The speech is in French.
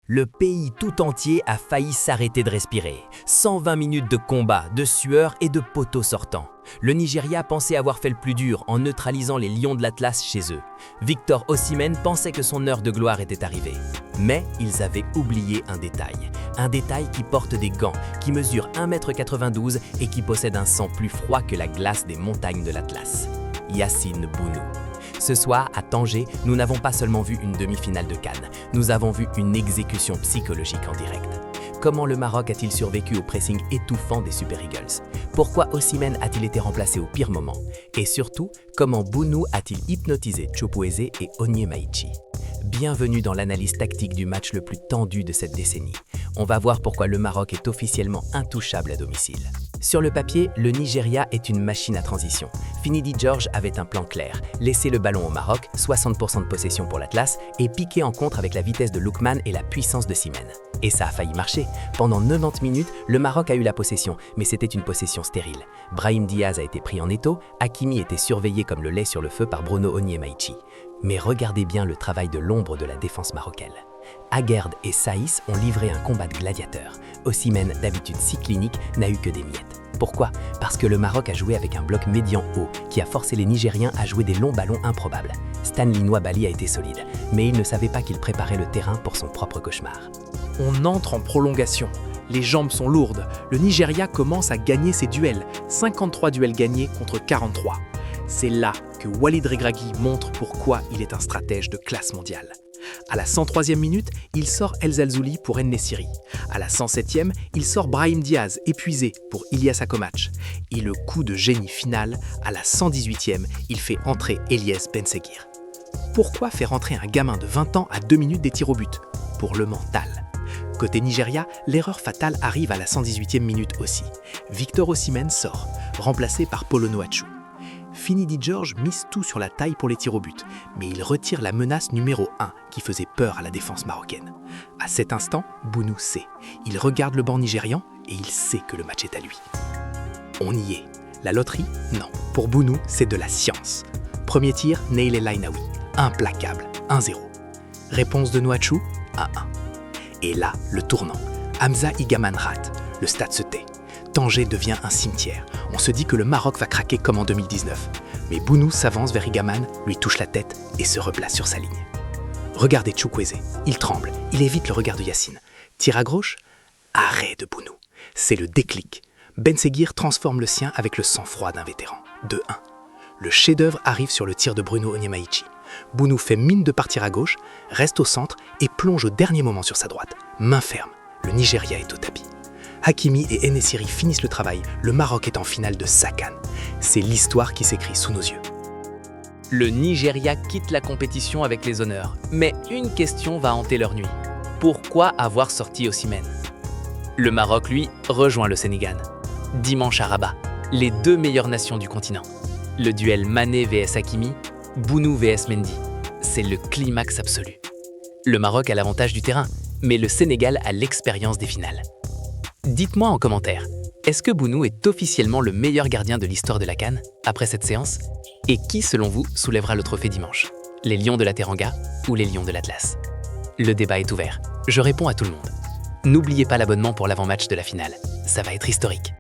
Le pays tout entier a failli s'arrêter de respirer. 120 minutes de combat, de sueur et de poteaux sortants. Le Nigeria pensait avoir fait le plus dur en neutralisant les Lions de l'Atlas chez eux. Victor Osimhen pensait que son heure de gloire était arrivée. Mais ils avaient oublié un détail. Un détail qui porte des gants, qui mesure 1,92 m et qui possède un sang plus froid que la glace des montagnes de l'Atlas. Yacine Bounou. Ce soir, à Tanger, nous n'avons pas seulement vu une demi-finale de Cannes, nous avons vu une exécution psychologique en direct. Comment le Maroc a-t-il survécu au pressing étouffant des Super Eagles? Pourquoi Osimhen a-t-il été remplacé au pire moment? Et surtout, comment Bounou a-t-il hypnotisé Chukwueze et Onyemaechi? Bienvenue dans l'analyse tactique du match le plus tendu de cette décennie. On va voir pourquoi le Maroc est officiellement intouchable à domicile. Sur le papier, le Nigeria est une machine à transition. Finidi George avait un plan clair, laisser le ballon au Maroc, 60% de possession pour l'Atlas, et piquer en contre avec la vitesse de Lookman et la puissance de Osimhen. Et ça a failli marcher. Pendant 90 minutes, le Maroc a eu la possession, mais c'était une possession stérile. Brahim Diaz a été pris en étau, Hakimi était surveillé comme le lait sur le feu par Bruno Onyemaechi. Mais regardez bien le travail de l'ombre de la défense marocaine. Aguerd et Saïs ont livré un combat de gladiateurs. Osimhen, d'habitude si clinique, n'a eu que des miettes. Pourquoi? Parce que le Maroc a joué avec un bloc médian haut qui a forcé les Nigériens à jouer des longs ballons improbables. Stanley Nwabali a été solide, mais il ne savait pas qu'il préparait le terrain pour son propre cauchemar. On entre en prolongation. Les jambes sont lourdes. Le Nigeria commence à gagner ses duels. 53 duels gagnés contre 43. C'est là que Walid Regragui montre pourquoi il est un stratège de classe mondiale. À la 103e minute, il sort El Zalzouli pour En-Nesyri. À la 107e, il sort Brahim Diaz, épuisé, pour Ilyas Akomatch. Et le coup de génie final, à la 118e, il fait entrer Eliès Benseghir. Pourquoi faire entrer un gamin de 20 ans à 2 minutes des tirs au but? Pour le mental. Côté Nigeria, l'erreur fatale arrive à la 118e minute aussi. Victor Osimhen sort, remplacé par Polo Noachou. Finidi George mise tout sur la taille pour les tirs au but, mais il retire la menace numéro 1 qui faisait peur à la défense marocaine. À cet instant, Bounou sait. Il regarde le banc nigérian et il sait que le match est à lui. On y est. La loterie? Non. Pour Bounou, c'est de la science. Premier tir, Neil El Ainaoui. Implacable, 1-0. Réponse de Noachou, 1-1. Et là, le tournant. Hamza Igaman rate. Le stade se tait. Tanger devient un cimetière. On se dit que le Maroc va craquer comme en 2019. Mais Bounou s'avance vers Igaman, lui touche la tête et se replace sur sa ligne. Regardez Chukwueze, il tremble, il évite le regard de Yacine. Tire à gauche, arrêt de Bounou. C'est le déclic. Benseghir transforme le sien avec le sang-froid d'un vétéran. 2-1. Le chef-d'œuvre arrive sur le tir de Bruno Onyemaechi. Bounou fait mine de partir à gauche, reste au centre et plonge au dernier moment sur sa droite. Main ferme, le Nigeria est au tapis. Hakimi et En-Nesyri finissent le travail, le Maroc est en finale de sa CAN. C'est l'histoire qui s'écrit sous nos yeux. Le Nigeria quitte la compétition avec les honneurs. Mais une question va hanter leur nuit. Pourquoi avoir sorti Osimhen? Le Maroc, lui, rejoint le Sénégal. Dimanche à Rabat, les deux meilleures nations du continent. Le duel Mané vs Hakimi, Bounou vs Mendy. C'est le climax absolu. Le Maroc a l'avantage du terrain, mais le Sénégal a l'expérience des finales. Dites-moi en commentaire, est-ce que Bounou est officiellement le meilleur gardien de l'histoire de la CAN après cette séance? Et qui, selon vous, soulèvera le trophée dimanche? Les Lions de la Teranga ou les Lions de l'Atlas? Le débat est ouvert. Je réponds à tout le monde. N'oubliez pas l'abonnement pour l'avant-match de la finale. Ça va être historique.